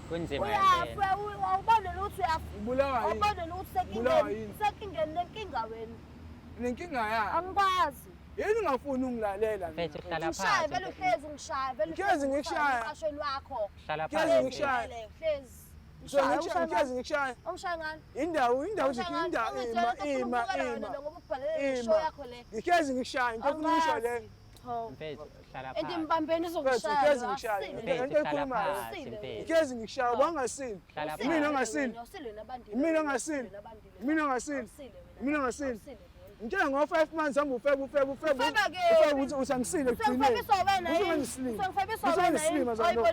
kunzima uyafika awubone ukuthi Ubulawa yini? awubone ukuthi Ubulawa yini? sekingeni lenkinga wena Nenkinga ya. angikwazi Yini ungafuni ungilalela mfethu mina? hlala ngishaya vele phansi uhlezi ngishaya vele Ngeze ngikushaya. emqashweni wakho hlala Ngeze phansi ngikushaya. hlezi So ngishaya ngikushaya. ongishaya ngani Indawo zithi ima. show yakho le Ngikeze ngikushaya ngifuna ngisho le. mfethu hlala enti phansi mbambeni Mfethu izokushaya ngikeze ngikushaya. mfethu Into hlala ekhulumayo. phansi mfethu Ngikeze ngikushaya wangasini. hlala Mina phansi ongasini. Mina ongasini. Mina ongasini. Mina ongasini. Ngitshela ngo5 months hamba ufebe usangisile kugcineni. Usangislima zalo.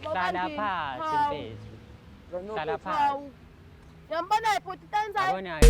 hlala phansi mfethu hlala phansi yambona ibhuti tenza yabona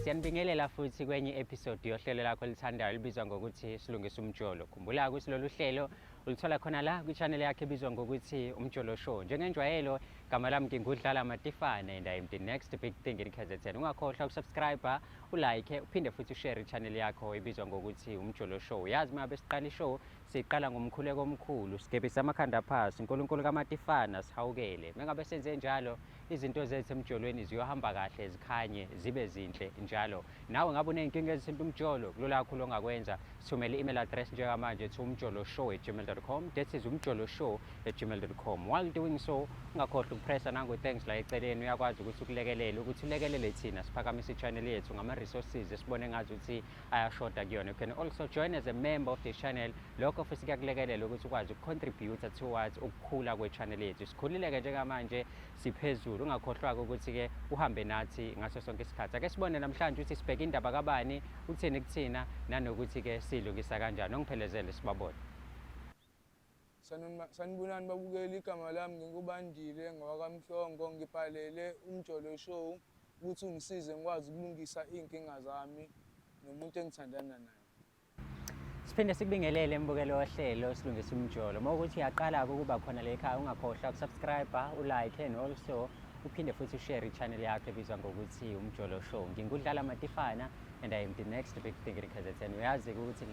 siyanibingelela futhi kwenye episode yohlelo lakho elithandayo libizwa ngokuthi silungisa umjolo. Khumbula ukuthi lolu hlelo ulithola khona la kwi-channel yakhe ebizwa ngokuthi Umjolo Show. Njengenjwayelo, gama lami ngingudlala Matifane and I am the next big thing in KZN. Ungakhohlwa ukusubscribe, ulike, uphinde futhi ushare i-channel yakho ebizwa ngokuthi Umjolo Show. Yazi uma besiqala ishow siqala ngomkhuleko omkhulu, sigebisa amakhanda phansi, uNkulunkulu kaMatifana sihawukele. Mengabe senze njalo izinto zethu emjolweni ziyohamba kahle zikhanye zibe zinhle njalo. Nawe ngabe uneyinkinga ezithinta umjolo, kulula kakhulu ongakwenza. Sithumele i-email address njengamanje to umjoloshow@gmail.com. That is umjoloshow@gmail.com. While doing so, ungakhohlwa ukupressa nango thanks la eceleni, uyakwazi ukuthi ukulekelele ukuthi ulekelele thina siphakamisa i-channel yethu ngama-resources esibone ngazi ukuthi ayashoda kuyona. You can also join as a member of the channel. Lokho futhi kuyakulekelela ukuthi ukwazi ukucontribute towards ukukhula kwe-channel yethu. Sikhulile-ke njengamanje siphezulu, ungakhohlwa-ke ukuthi-ke uhambe nathi ngaso sonke isikhathi. Ake sibone namhlanje ukuthi sibheke indaba kabani, uthini kuthina, nanokuthi-ke silungisa kanjani. Ongiphelezele sibabone. Sanibonani babukeli, igama lami ngingubandile ngwakamhlongo, ngibhalele Umjolo Show ukuthi ungisize ngikwazi ukulungisa iy'nkinga zami nomuntu engithandana naye. Siphinde sikubingelele embukelo wohlelo silungisa umjolo. Uma ukuthi uyaqala-ke ukuba khona la ekhaya, ungakhohlwa ukusubscribe, ulike and also uphinde futhi ushare i-channel yakho ebizwa ngokuthi Umjolo Show. Ngingudlala Matifana and I am the next big thing in KZN. Uyazi ukuthi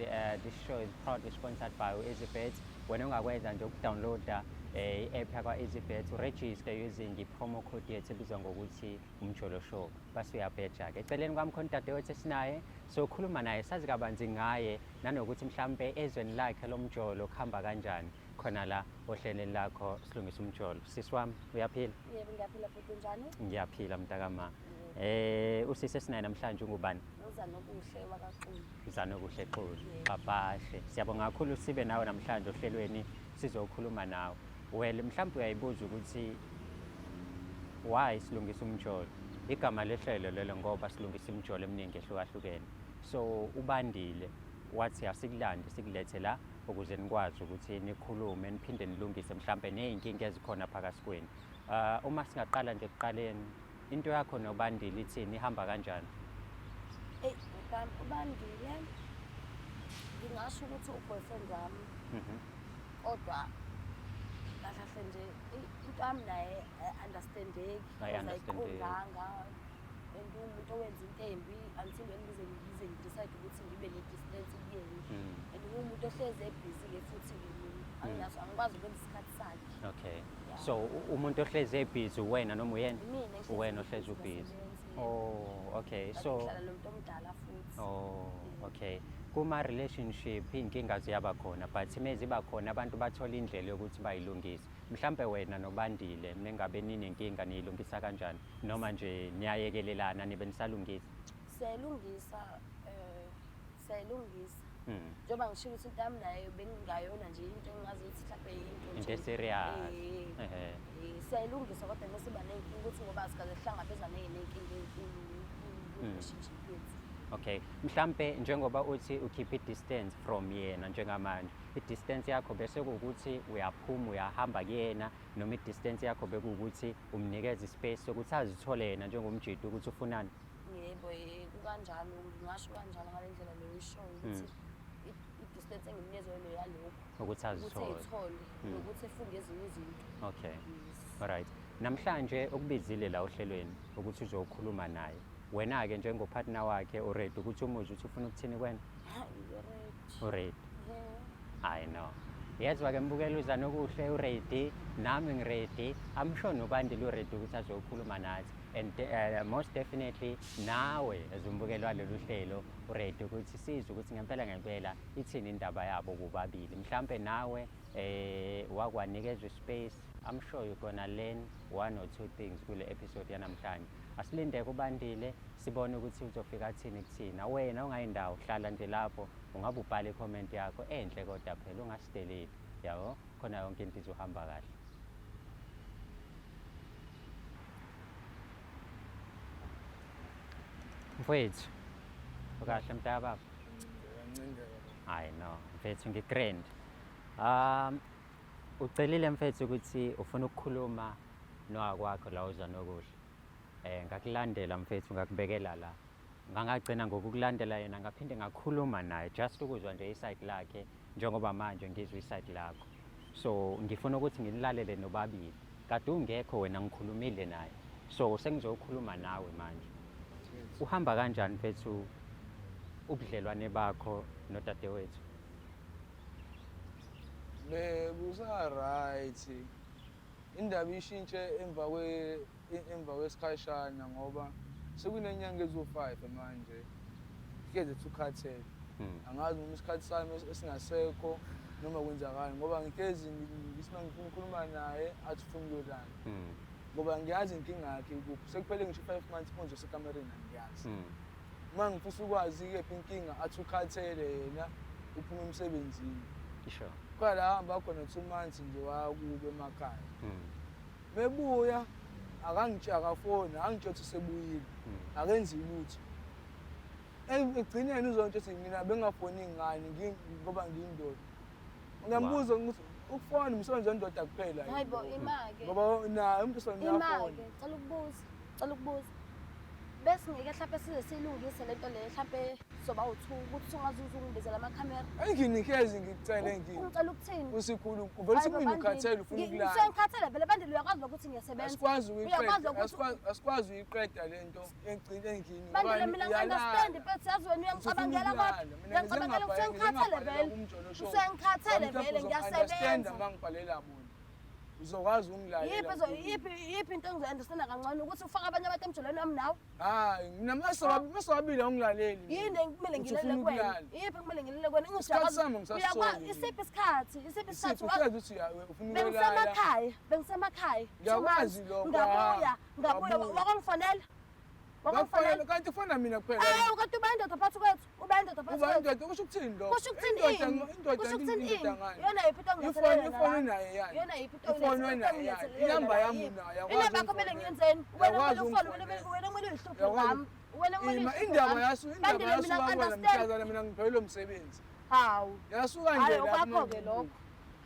this show is proudly sponsored by EasyBet. Wena ungakwenza nje ukudownloada i-app yakwa EasyBet, uregister using i-promo code yethu ebizwa ngokuthi Umjolo Show. Base uyabheja-ke. Eceleni kwami khona udadewethu esinaye, sokhuluma naye sazi kabanzi ngaye nanokuthi mhlambe ezweni lakhe lomjolo kuhamba kanjani khona la ohlelweni lakho silungisa umjolo. Sisi wami uyaphila? yebo ngiyaphila futhi njani Ngiyaphila mntakama. Usisi esinaye namhlanje ungubani? uzanokuhle wakaqulu Uzanokuhle Qulu. Papashe. Siyabonga kakhulu sibe nawe namhlanje ohlelweni sizokhuluma nawe. Well, mhlambe uyayibuza ukuthi why silungisa umjolo? Igama lehlelo lelo ngoba silungisa imjolo eminingi ehlukahlukene. So ubandile wathi asikulande sikulethe la ukuze nikwazi ukuthi nikhulume niphinde nilungise mhlambe neyinkinga ezikhona phakathi kwenu. Uma singaqala nje kuqaleni, into yakho nobandile ithini, ihamba kanjani? ubandile ngingasho ukuthi uboyfriend wami kodwa kahle nje into yami naye understandeki ayikunganga and umuntu owenza into embi until ngize ngidecide ukuthi ngibe ne-distance kuyena and umuntu ohlezi ebhizi-ke futhi anginaso angikwazi ukwenza isikhathi sakhe. Okay. So umuntu ohlezi ebhizi wena noma uyena? Wena ohlezi ubhizi. Oh, okay. So ngihlala nomuntu omdala futhi. Oh, okay. Kuma-relationship iy'nkinga ziyaba khona, but meziba khona abantu bathola indlela yokuthi bayilungise. Mhlampe wena nobandile mengabe ninenkinga niyilungisa kanjani? Noma nje niyayekelelana nibe nisalungisa? Siyayilungisa njengoba ngisho ukuthi into yami nayo bengingayona nje into engazi ukuthi mhlawumbe Into eserious. Siyayilungisa kodwa masiba ney'nkinga ukuthi ngoba sikaze sihlangabezane ney'nkinga ey'nkulu relationship yethu. Okay. Mhlampe njengoba uthi ukeep i-distance from yena njengamanje, i-distance yakho bese kuwukuthi uyaphuma uyahamba kuyena, noma i-distance yakho bekuwukuthi umnikeza i-space sokuthi azithole yena njengomjidi ukuthi ufunani? Yebo kukanjalo, ngingasho kanjalo ngale ndlela leyo ishoyo ukuthi i-confidence engimnikezwe yona yalokho ukuthi ukuthi azithole. ey'thole nokuthi efunde ezinye izinto. Okay. Yes. Alright. Namhlanje ukubizile la ohlelweni ukuthi uzokhuluma naye. Wena-ke njengopartner wakhe uready ukuthi umuzwe ukuthi ufuna ukuthini kwena? Uready. I know. Yezwa-ke mbukela uzana okuhle uready, nami ngiready. I'm sure nobandile uready ukuthi azokhuluma nathi. And most definitely nawe as umbukeli walolu hlelo uready ukuthi sizwe ukuthi ngempela ithini indaba yabo kubabili. Mhlambe nawe wakwanikezwa space. I'm sure you're gonna learn one or two things kule episode yanamhlanje. Asilinde kubandile sibone ukuthi uzofika athini kuthina. Wena ungayindawo hlala nje lapho ungabe ubhale comment yakho enhle kodwa phela ungasideleli. Yabo khona yonke into izohamba kahle. Mfowethu. Ukahle mntakababa? I know. Mfethu ngigrand. Ucelile mfethu ukuthi ufuna ukukhuluma nowakwakho la uza nokuhle. Ngakulandela mfethu ngakubekela la. Ngangagcina ngokukulandela yena ngaphinde ngakhuluma naye just ukuzwa nje iside lakhe njengoba manje ngizwe iside lakho. So ngifuna ukuthi nginilalele nobabili. Kade ungekho wena ngikhulumile naye. So sengizokhuluma nawe manje. Uhamba kanjani mfethu ubudlelwane bakho nodadewethu? Busa right. Indaba ishintshe emva kwesikhashana ngoba sekunenyanga ezo5 manje. Keze tukhathele. Angazi noma isikhathi sami esingasekho noma kwenzakani ngoba ngikezi ngisima ngikhuluma naye athi ufuna ukuyolala. Ngoba ngiyazi inkinga yakhe kuphi. Sekuphele ngisho 5 months manje osekamereni ngiyazi. Uma ngifisa ukwazi ke inkinga athi ukhathele yena uphuma emsebenzini. Sure. Kwala hamba khona 2 months nje wakube emakhaya. Mebuya akangifoni, angitsho sebuyile. Akenzi lutho. Egcineni uzonto ethi mina bengafoni ngani ngoba ngiyindoda. Ngiyambuza ukuthi ukufona umsebenzi wendoda kuphela. Hayibo imake. Ngoba na umuntu soniyafona. Imake, cela ukubuza. Bese ngeke mhlawumbe size silungise lento le mhlawumbe soba u2 ukuthi ungazuza ungibizela amakhamera. Enginikezi ngikucela ngini. Ngicela ukuthini? Usikhulu uvela simina ukhathele ufuna ukulala. Ngikhathele vele bandile uyakwazi ukuthi ngiyasebenza. Asikwazi uyiqeda lento engini. Bandile mina ngi-understand but yazi wena uyangicabangela kodwa. Ngiyacabangela ukuthi ngikhathele vele. Usengikhathele vele ngiyasebenza. Mangibhalela bona. Uzokwazi ungilalela. Yiphi into engizo-understanda kancane ukuthi ufake abanye abantu emjolweni wami nawe? Hayi, mina masewabili awungilaleli. Yini kumele ngilele kwena? Yiphi kumele ngilele kwena? Uyakwazi isiphi isikhathi? Bengisemakhaya. Ngiyakwazi lokho. Ngabuya wakangifonela. Kanti ufana mina kuphela. Kanti ubayindoda phakathi kwethu. Ubayindoda phakathi kwethu. Ubayindoda kusho ukuthini lokho? Kusho ukuthini ini? Kusho ukuthini ini? Yona yiphi into ongilethelele la? Ifoni naye yani. Yona yiphi into ongilethelele? Inamba yami nayo. Inamba yakho kumele ngiyenzeni? Wena kumele ufone, wena kumele uyihluphe ngami. Wena kumele uyihluphe. Indaba yasuka mhlazana mina ngiphelele umsebenzi. Hawu. Yasuka nje lapho-ke lokho.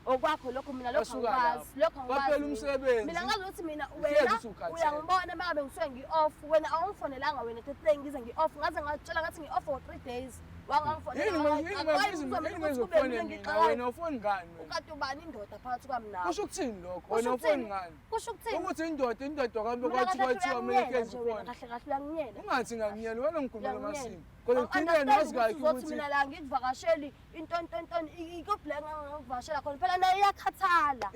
Okwakho lokho mina lokho angikwazi. Lokho angikwazi. Baphela umsebenzi. Mina ngazi ukuthi mina wena uyangibona uma ngabe ngisuke ngi-off. Wena awungifonelanga wena today ngize ngi-off. Ngaze ngatshela ngathi ngi-off for 3 days. Wena ufoni ngani? Ukade ubani indoda phakathi kwami nawe? Kusho ukuthini lokho? Wena ufoni ngani? Kusho ukuthini? Ukuthi indoda kwami kwathiwa melekezi ufoni. Kahle kahle uyanginyela. Ungathi ngangiyela wena ngikhuluma amasimo. Kodwa ugcineni wazi kahle ukuthi mina la ngikuvakasheli into ikubhlenga ngokuvakashela khona phela nayo iyakhathala.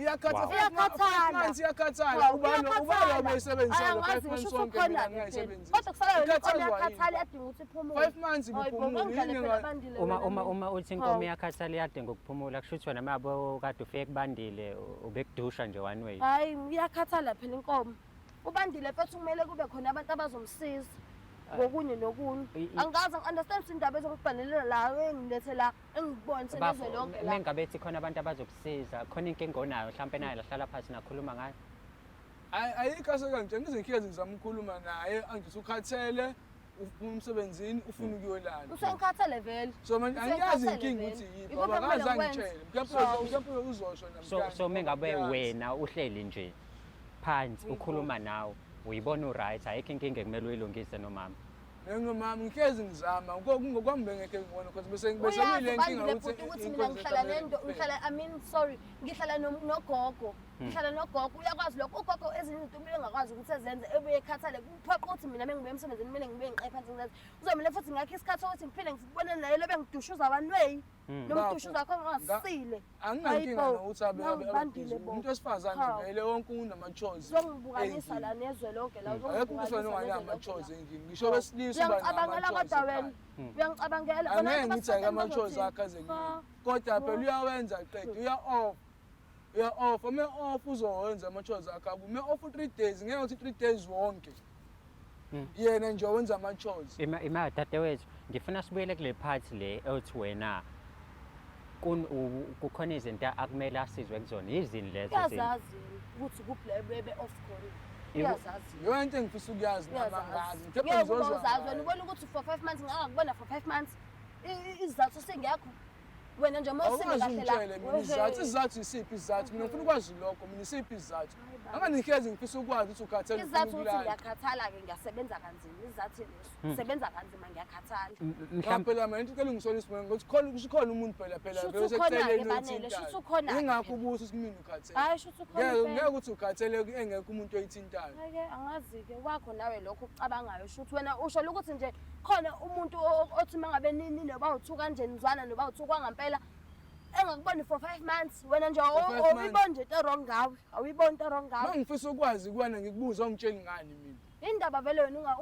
Iyakhathala. Ubalo obeyisebenzisa 5 months sonke mina ngiyayisebenzisa. Kodwa kusala wena iyakhathala yadinga ukuthi iphumule. 5 months ngiphumule. Uma uthi inkomo iyakhathala iyadinga ukuphumula kusho ukuthi wena mabo kade ufike kubandile ubekudusha nje one way. Hayi iyakhathala phela inkomo. Ubandile futhi kumele kube khona abantu abazomsiza ngokunye nokunye. Angazi ngi-understand indaba ezongibhanelela la engilethe la engibone senizwe lonke la. Mengabe ethi khona abantu abazokusiza khona inkinga onayo mhlawumbe naye lahlala phansi nakhuluma ngayo. Ayikho kanje ngizinkinga ngizama ukukhuluma naye angithi ukhathele uphuma emsebenzini ufuna ukuyolala. Usengikhathele vele. So manje angiyazi inkinga ukuthi yiphi ngoba ngaze angitshele. Mhlawumbe uzosho namhlanje. So mengabe wena uhleli nje phansi ukhuluma nawe uyibona uright ayikho inkinga ekumele uyilungise nomama. Ngomama ngihlezi ngizama ngokwami bengeke ngibone because bese Uyazi kuyile nkinga Bandile ukuthi mina ngihlala nento ngihlala sorry ngihlala nogogo ngihlala nogogo uyakwazi lokho ugogo ezinye izinto kumele ngakwazi ukuthi ezenze ebuye ekhathale kuphoqa ukuthi mina mengibuye emsebenzini kumele ngibe ngiqaye phansi ngizazi kuzomela futhi ngakho isikhathi sokuthi ngiphinde ngibone naye lobe ngidushuza abanweyi nomdushuza wakho ngasile anginankinga nokuthi ababhizi umuntu wesifazane vele wonke unama-choice zongibukanisa la nezwe lonke la akekho umfana ongana-ama-choice endlini ngisho besilisa uyangicabangela kodwa wena uyangicabangela angeke ngithi ake-ama-choice akho aze kodwa phela uyawenza qeda uya-off ume-off uzowenza ama-choice akho abo ume-off 3 days ngeke ukuthi 3 days wonke yena nje wenza ama-choice Ima dadewethu ngifuna sibuyele kule part le ethi wena kukhona izinto akumele asizwe kuzona yizini lezo uyazazi ukuthi kuphi off khona uyazazi yona into engifisa ukuyazi namangazi ngeke uzazi wena ubona ukuthi for 5 months ngakubona for 5 months izizathu singekho wena nje mawusime kahle la isizathu isiphi isizathu mina ngifuna ukwazi lokho mina isiphi isizathu anganihlezi ngifisa ukwazi ukuthi ukhathele izizathu ukuthi ngiyakhathala-ke ngiyasebenza kanzima izizathu leso ngisebenza kanzima ngiyakhathala phela manje into elungisola isibongo ukuthi khona umuntu phela beseceleni uthintana ingakho ubuso kumina ukhathele hayi shuthi ukhona ngeke ukuthi ukhathele engekho umuntu oyithintayo angazi-ke wakho nawe lokho ukucabangayo shuthi wena usho ukuthi nje khona umuntu othi uma ngabe noba uthu kanje nizwana noba uthu kwangampela engakuboni for 5 months wena nje awuyiboni nje into wrong ngawe awuyiboni into wrong ngawe mangifisa ukwazi kuwana ngikubuza ungitsheli ngani mina indaba vele wena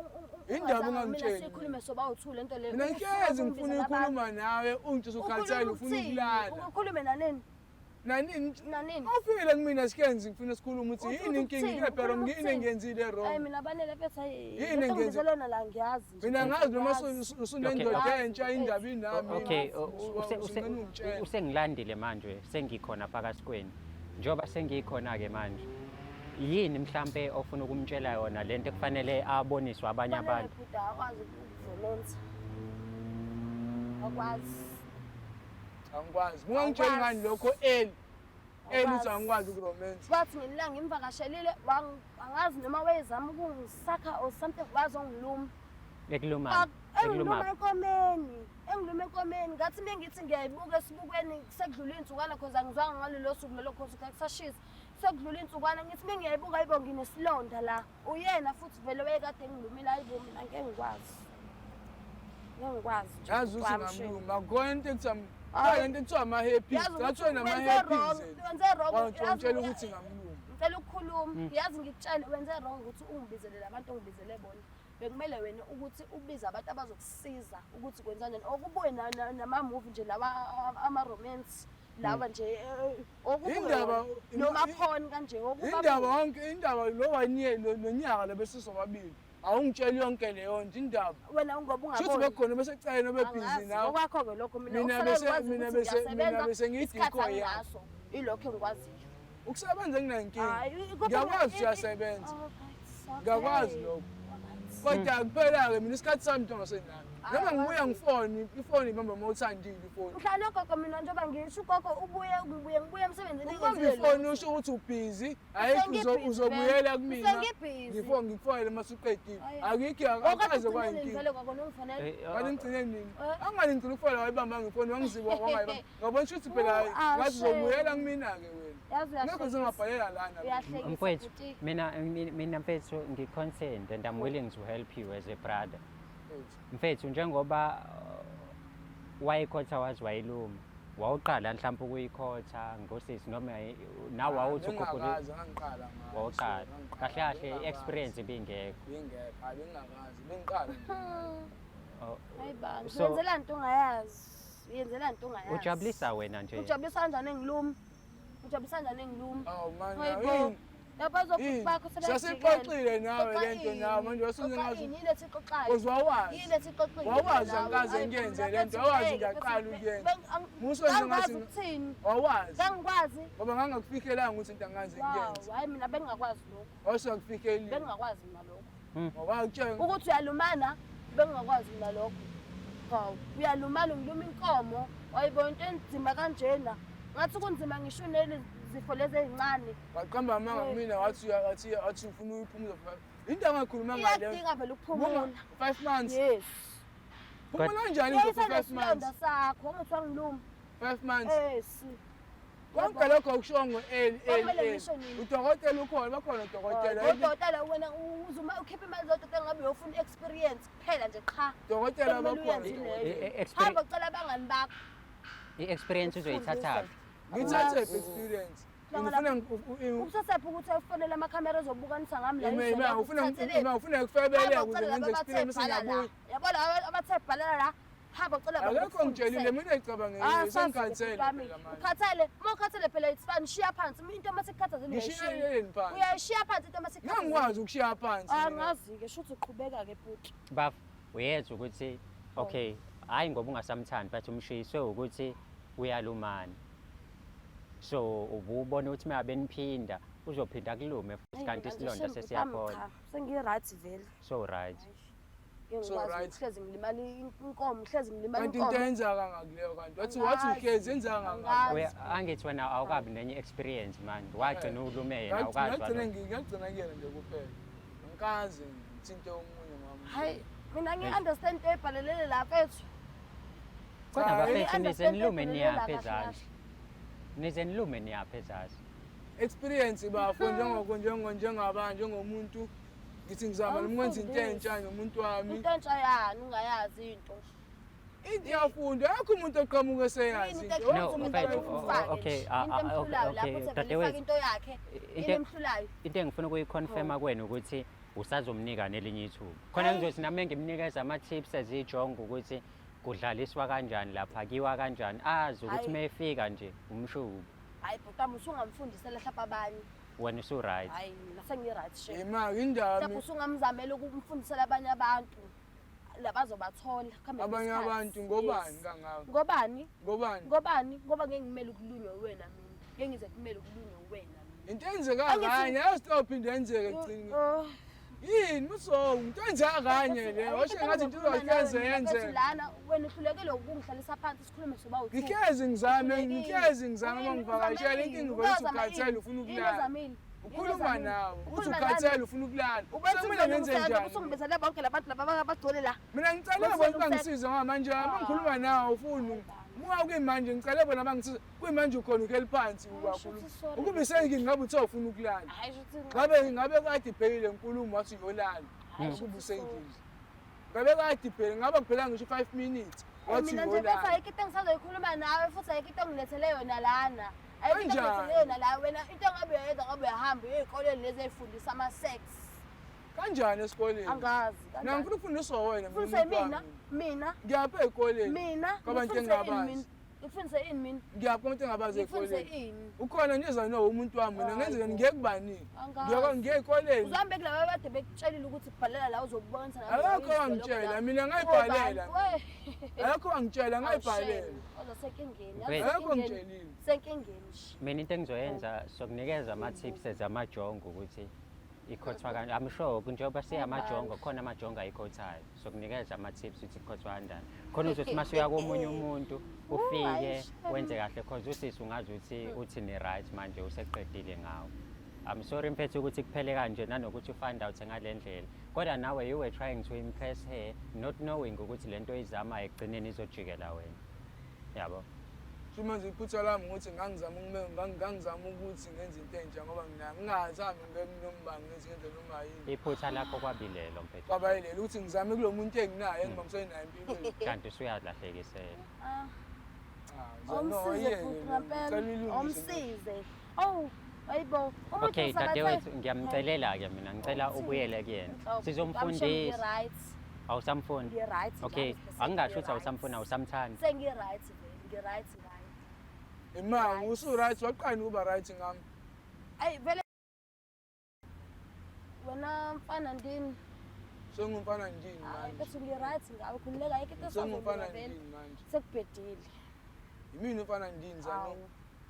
indaba ungangitsheli mina sikhulume soba uthu lento le mina ngiyezi ngifuna ukukhuluma nawe ungitshela ukhathele ufuna ukulala ukhulume nanini nanini awufile kumina sikenzi ngifuna sikhuluma ukuthi yini inkinga phela ngini engenzile wrong hayi mina banele bethu yini engenzile la ngiyazi mina ngazi noma usunendoda entsha indaba inami okay usengilandile manje sengikhona phakathi kweni njoba sengikhona-ke manje yini mhlampe ofuna ukumtshela yona lento ekufanele aboniswe abanye abantu akwazi ukuvononsa akwazi angikwazi ungangitsheli ngani lokho uthi angikwazi ukuromance bathi ngelila ngimvakashelile angazi noma wayezama ukungisakha or something wazongiluma engiluma enkomeni ngathi mengithi ngiyayibuka esibukweni sekudlula iy'nsukwana cause angizwanga ngalelo suku lelo cause kusashisa sekudlula iy'nsukwana ngithi mengiyayibuka ayibo nginesilonda la uyena futhi vele wayekade ngilumile ayibo mina ngeke ngikwazi yazi ukuthi ngamluma khona into ekuthiwa lento ekuthiwa ama-happys ngathi wena ama-happys wangitshela ukuthi ngamluma ngicela ukukhuluma yazi ngikutshele wenze wrong ukuthi ungibizele labantu ongibizele bona bekumele wena ukuthi ubize abantu abazokusiza ukuthi kwenzani okubuye nama-movie nje lawa ama-romance lawa nje okubuye noma-porn kanje indaba lo nonyaka lo besisobabili awungitsheli yonke leyo nto indaba wena ngoba ungaboni shuthi bekhona bese kucela nobebhizi nawe okwakho-ke lokho mina bese ngiyidiko yaso ilokho engikwaziyo ukusebenza nginankinga ngiyakwazi uyasebenza ngiyakwazi lokho kodwa kuphela-ke mina isikhathi sami nto ngasenami noma ngibuya ifoni ibamba uma uthandile ifoni mhlawumbe gogo mina njengoba ngisho ugogo ngibuye emsebenzini ifoni usho ukuthi ubhizi ayikho uzobuyela kumina ngikufonele uma suqedile akikho akaze kwayinkinga kanti ngigcine nini angani ngigcina ukufonela wayibamba ngifoni wangizibwa wangayibamba ngabona ukuthi phela ngathi uzobuyela kumina-ke wena ngekho zingabhalela lana mfowethu mina mfethu ngi-concerned and I'm willing to help you as a brother mfethu njengoba wayikhotha wazi wayiluma wawuqala mhlawumbe ukuyikhotha ngosisi noma nawe wawuthi ukhuphula wawuqala kahle kahle i-experience ibingekho bengiqala hayi bandla uyenzela nto ungayazi ujabulisa wena nje ujabulisa kanjani engiluma awu manje sasixoxile nawe lento nawe manje wawazi angikaze ngiyenze lento wawazi ngiyaqala ukuyenza wawazi ngoba ngangakufikelanga ukuthi into angaze ngiyenze hayi mina bengingakwazi lokho wasengakufikelile bengingakwazi mina lokho ngoba ngitshela ukuthi uyalumana bengingakwazi mina lokho hawu uyalumana ngiluma inkomo wayibona into enzima kanjena ngathi kunzima ngisho zifo lezi ezincane. Waqamba amanga kumina wathi ufuna uyiphumuza into angakhuluma ngale. Iyadinga vele ukuphumula. 5 months. Yes. Phumula kanjani for 5 months? Sakho ungathi wangiluma. 5 months. Yes. Konke lokho ukusho ngo-L. Kwamele ngisho nini? Udokotela ukhona, bakhona udokotela. Udokotela wena uzuma ukhipha imali zodokotela ngabe uyofuna experience kuphela nje qha. Udokotela bakhona. Hamba ucela abangani bakho. I-experience uzoyithatha. Ngithathe experience. Ubusasepha ukuthi ufonele amakhamera ezobukanisa ngami la. Ufuna ukufebeleka ukuze ngenze experience engabuyi. Yabona abathe bhalela la. Hamba ucela akekho ngitshelile mina ngicabangile sengikhathele ukhathele uma ukhathele phela it's fun shiya phansi into masikhathazile ngishiyeleni phansi uyayishiya phansi into masikhathazile ngangikwazi ukushiya phansi angazi ke shuthi uqhubeka ke futhi baf uyezwa ukuthi okay hayi ngoba ungasamthandi but umshiyiswe ukuthi uyalumana so ububona ukuthi mabe niphinda uzophinda kulume futhi kanti isilonda sesiyaphola sengi-right vele so right hlezi ngilimali inkomo hlezi ngilimali inkomo kanti into yenzaka ngakuleyo kanti wathi uhlezi yenzaka ngakho angithi wena awukabi nenye experience man wagcina ulume yena awukazwa ngiyagcina kuyena nje kuphela ngikazi ngithinte omunye ngami hayi mina ngi-understand into ebhalelele lapha ethu kodwa bafethu nize nilume niyaphi ezansi nize nilume niyaphi ezansi experience bafo njengomuntu ngithi ngizama ukwenza into entsha nomuntu wami into entsha yani ungayazi into iyafunda akho umuntu oqhamuka eseyazi okay dadewethu into yakhe inemhlulayo into engifuna ukuyiconfirma kwena ukuthi usazomnika nelinye ithuba khona ngizothi nami ngimnikeza ama-tips ezijonga ukuthi kudlaliswa kanjani lapha kiwa kanjani azi ukuthi mayefika nje umshubi hayi bhotami usungamfundisela hlapha abanye wena usu-right hayi nase-right she indaba mhlawumbe usungamzamela ukumfundisela abanye abantu labazobathola abanye abantu ngobani kangako ngobani ngoba ngeke ngimele ukulunywe wena mina ngeke ngize kumele ukulunywe wena mina into enzeka kanye ayostophinda yenzeke egcini yini muso into enzeka kanye le washo ngathi into izohleze yenzeke lana wena uhlulekile ukungihlalisa phansi sikhulume soba uthi ngikeze ngizame mangivakashela inkinga ukuthi ukhathele ufuna ukulala ukhuluma nawe uthi ukhathele ufuna ukulala ubethumile ngenze njani usungibethele bonke labantu laba abagcwele la mina ngicela bona bangisize ngamanje mangikhuluma nawe ufuna Muka kuyimanje ngicela bona bangisiza kuyimanje ukhona ukeli phansi kakhulu ukube sengi ngabe uthe ufuna ukulala ngabe kade ibhekile enkulumo wathi yolala ukube usengile ngabe kade ibhekile ngabe kuphela ngisho 5 minutes wathi mina nje bese ayikho into engisazoyikhuluma nawe futhi ayikho into engilethele yona lana ayikho into engilethele yona la wena into ngabe uyenza ngabe uyahamba ezikoleni lezi ezifundisa ama-sex kanjani esikoleni angazi mina ngifuna ukufundiswa wena mina ngiyapha ezikoleni mina kwabantu engabazi ngifundise ini mina ngiyapha umuntu engabazi ezikoleni ngifundise ini ukhona nje ezano umuntu wami mina ngenzeka ngiye kubanini ngiye ezikoleni uhambe kulabo abade bekutshelile ukuthi kubhalela la uzobonisa akho wangitshela mina ngayibhalela akho wangitshela ngayibhalela akho ngitshelile senkingeni mina into engizoyenza sokunikeza ama-tips ezamajongo ukuthi ikhothwa kanjani I'm sure njengoba siyamajongo khona amajongo ayikhothayo sokunikeza ama-tips ukuthi ikhothwa kanjani khona uzothi uma uya komunye umuntu ufike wenze kahle cause usisi ungazi ukuthi uthi ni-right manje useqedile ngawo I'm sorry mfethu ukuthi kuphele kanje nanokuthi ufind out ngale ndlela kodwa nawe you were trying to impress her not knowing ukuthi lento izama ekugcineni izojikela wena yabo manje iphutha lami ukuthi ngangizama ukuthi ngenze into entsha ngoba mina ngingazami ngeminombango ngezinto noma yini iphutha lakho kwabilelo mfethu kwabayilelo ukuthi ngizame kulo muntu enginaye engibamsene naye empilweni kanti usuyalahlekisela omsize ayibo okay dadewethu ngiyamcelela-ke mina ngicela ubuyele kuyena sizomfundisa awusamfundi okay angingasho ukuthi awusamfuni awusamthandi sengi-right ngi-right Ima usu-right waqani ukuba right ngami ayi vele wena mfana ndini sengumfana ndini manje bese ngi-right ngawe khululeka ayikho into sengumfana ndini manje sekubhedile yimini umfana ndini zano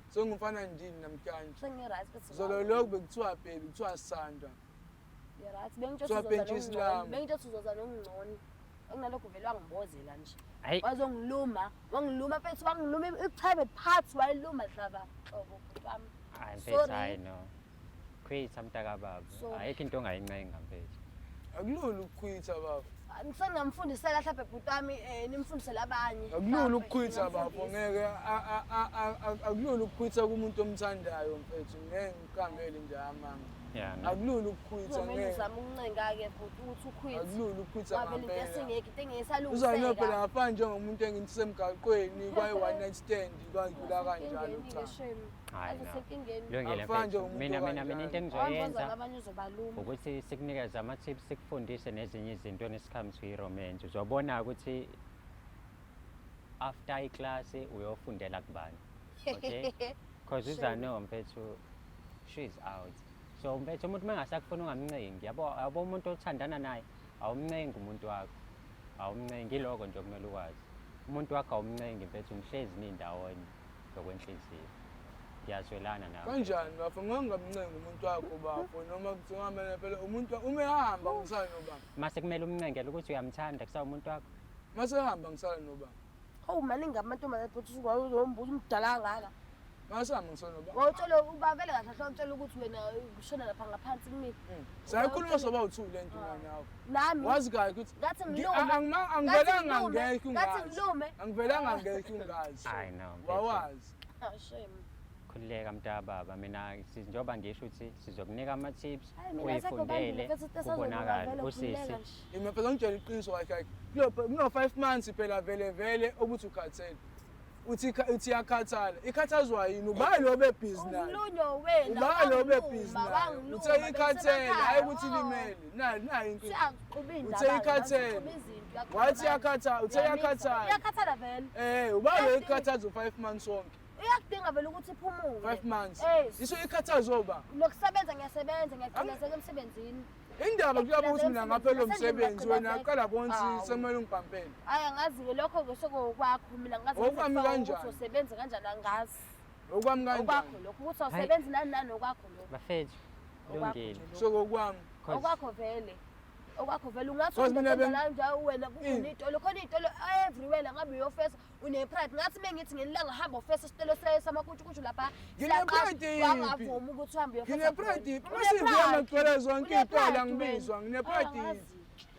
sengumfana ndini namhlanje sengi-right bese zolo lokho bekuthiwa baby kuthiwa sisanda ngi-right bengitsho uzoza nokungcono okunalokho vele wangibozela nje wazongiluma wangiluma mfethu wangiluma ichebe phansi wayiluma hlaba hlobo wami Hayi mfethu, hayi no. Khwitha mntakababa. Sorry. Ayikho into ongayincenga mfethu. Akulula ukukhwitha baba. Sengamfundisela mhlawumbe bhuti wami nimfundisele abanye. Akulula ukukhwitha baba, ngeke akulula ukukhwitha kumuntu omthandayo mfethu, ngeke ngikambele nje amanga. Yeah, no. Akulula ukukhwitha Kumele ngeke. uzame ukuncenga-ke bhuti ukuthi ukhwithe. Akulula ukukhwitha Ngoba into ngempela. esingekho, into Uzaniyo phela engesalungiseka. ngaphandle njengomuntu engithi semgaqweni kwaye one night stand kwakudlula kanjalo cha. Hayi no. Asenkingeni. Kulungile Akufani mfethu. njengomuntu Mina okanjalo. into Awuzozala engizoyenza abanye uzobaluma. ukuthi sikunikeze ama-tips, sikufundise nezinye izinto when it comes to i-romance. Uzobona ukuthi after iklasi uyofundela kubani. Okay? Because uzano mfethu, she is out. So mfethu umuntu mengasakufuna ungamncengi, yabo umuntu othandana naye awumncengi umuntu wakho. Awumncengi, iloko nje okumele ukwazi. Umuntu wakho awumncengi mfethu, nihlezi nindawonye ngokwenhliziyo. Ngiyazwelana nawe. Kanjani bafo, ngingamncenga umuntu wakho bafo noma kuthiwa mina phela umuntu uma ehamba ngisala nobaba. Mase kumele umncengele ukuthi uyamthanda kusa umuntu wakho. Mase ehamba ngisala nobaba. Hawu maningi amantombazane bhuti uzombuza umdala kangaka. Mase ehamba ngisala nobaba. Ngotshela uba vele kahle hle umtshela ukuthi wena ushona lapha ngaphansi kumina. Sayikhuluma soba u2 lento ngani yakho. Nami Wazi kahle ukuthi ngathi ngilume. angivelanga ngeke Ngathi ungazi. ngilume. Angivelanga ngeke ungazi. I know. Wawazi. Shame. Khulileka mntababa, mina njengoba ngisho ukuthi sizokunika ama-tips Hayi mina uyifundele kubonakala usisi. Mina phela ngitshela iqiniso kahle kahle. Kuno 5 months phela vele ukuthi ukhathele. Uthi yakhathala. Ikhathazwa yini? Uba lo bebhizi naye. Umlunyo wena. Uba lo bebhizi naye. Uthe ikhathele hayi ukuthi limele. Nayi inkinga. Siyaquba indaba. Uthe ikhathele. Wathi yakhathala, uthe yakhathala. Iyakhathala vele. Uba lo ikhathazo 5 months wonke. Uyakudinga vele ukuthi uphumule. 5 months. Yes. Iso ikhathazo ba. Nokusebenza ngiyasebenza ngiyaqhubeka emsebenzini. Indaba kuyaba ukuthi mina ngaphela umsebenzi wena aqala bonke semele ungiphampele. Hayi angazi lokho kusekokwakho mina ngazi Okwami kanjani? ukuthi usebenza kanjani angazi. Okwami kanjani? Okwakho lokho ukuthi awusebenzi nani okwakho lokho. Bafethu, kulungile. So kokwami. Okwakho vele. Okwakho vele ungathi Because mina la njalo wena kunitolo khona itolo everywhere ngabe uyofesa une pride ngathi mengithi ngelanga hamba ofesa isitolo samakutshukutshu lapha wangavuma ukuthi uhambe uyofesa. Ngine pride. Masivuya ngicela zonke itolo angibizwa. Ngine pride.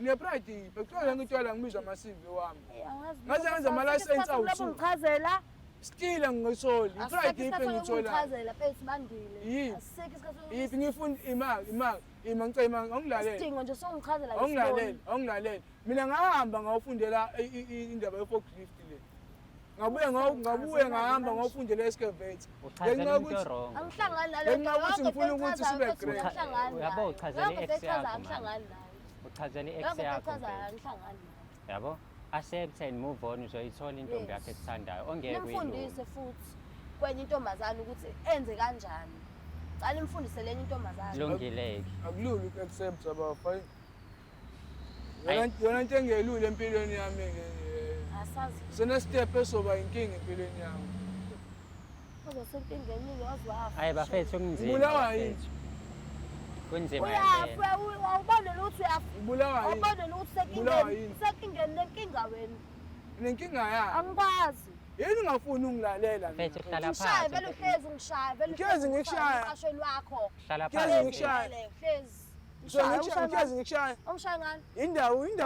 Ngine pride. Bekuthola ngithola ngibizwa masivi wami. Ngaze ngenza ama license awu2. Ngichazela. Still angisoli. Pride ipe ngithola. Ngichazela bese bandile. Yini? Asikho isikhathi. Yithi ngifunda ima ngicela angilalele. Isidingo nje songichazela Angilalele. Mina ngahamba ngawufundela indaba ye-forklift le. Ngabuye ngahamba ngawufundela excavator. Uchazela into wrong. Angihlangani nalo. Ngenxa yokuthi ngifuna ukuthi sibe great. Uyabo uchazela i-ex yakho angihlangani nayo. Uchazela i-ex Yonke yakho. echazayo angihlangani nayo. Yabo? Accept and move on, uzoyithola intombi yakho ekuthandayo ongeke Nimfundise futhi kwenye intombazane ukuthi enze kanjani. Cala imfundise lenye intombazane. Lungileke. Akulula uku-accept abafayi. Yona into engelula empilweni yami Asazi. sena step esoba inkinga empilweni yami. Uzosenkingeni waziwafa. Hayi bafethu kunzima. Ubulawa yini? bafethu. Kunzima Uyafa ngempela. awubone ukuthi uyafa. Ubulawa yini? Awubone ukuthi Ubulawa yini? sekingeni lenkinga wena. Nenkinga yami. Angikwazi. Yini ungafuni ungilalela mina? Bafethu hlala Ushaye vele phansi. uhlezi ngishaye vele. Ngeze ngikushaya. Emqashweni wakho. Hlala Ngeze phansi. ngikushaya. Hlezi. So ngikhazi ngikushaya. Ongishaya ngani? Indawo nje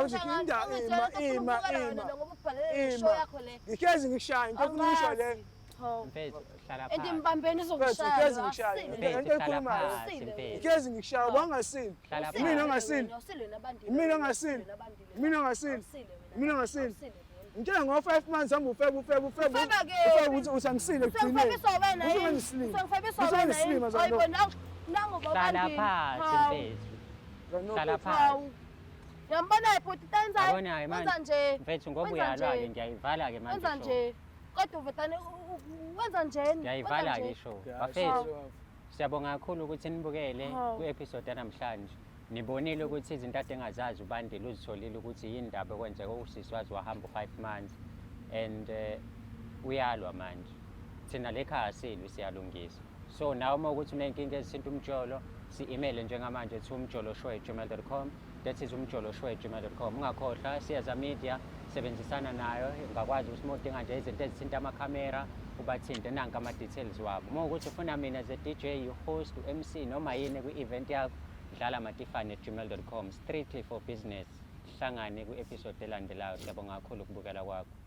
ima. Show yakho le. Ngikhazi ngikushaya. Ngifuna ukusho le. Mfethu hlala Enti phansi. mbambeni Ngikhazi izokushaya. ngikushaya. Mfethu Into hlala ekhulumayo. phansi mfethu. Ngikhazi ngikushaya bangasini. Hlala Mina phansi. ongasini. Mina ongasini. Mina ongasini. Mina ongasini. Ngitshela ngo5 months hamba ufebe ukuthi usangisile ekugcineni. Sengifebisa wena yini? Usungislima. Sengifebisa wena yini? Usungislima zalo. Ayibona nangoba Hlala phansi mfethu. Hlala phansi. Yambona ibhuti tenza. Yabona-ke manje. Wenza nje. Mfethu ngoba Wenza uyalwa-ke nje. ngiyayivala-ke manje Wenza ishow. nje. Kodwa uvetane wenza njeni? Ngiyayivala-ke ishow. Bafethu siyabonga kakhulu ukuthi nibukele ku-episode yanamhlanje. Nibonile ukuthi izinto ade engazazi ubandile uzitholile ukuthi yini indaba ekwenzeka usisi wazi wahamba u5 months and uyalwa manje. Thina lekhaya silwi siyalungisa. So nawe uma ukuthi unenkinga ezithinta umjolo si-email njengamanje to umjoloshow@gmail.com. That is umjoloshow@gmail.com. Ungakhohlwa siyaza media sisebenzisana nayo, ungakwazi ukuthi uma udinga nje izinto ezithinta amakhamera ubathinte, nanka ama-details wabo. Uma ukuthi ufuna mina as a DJ, u-host, u-MC noma yini kwi-event yakho, dlala matifane@gmail.com, strictly for business. Hlangane kwi-episode elandelayo. Siyabonga kakhulu ukubukela kwakho.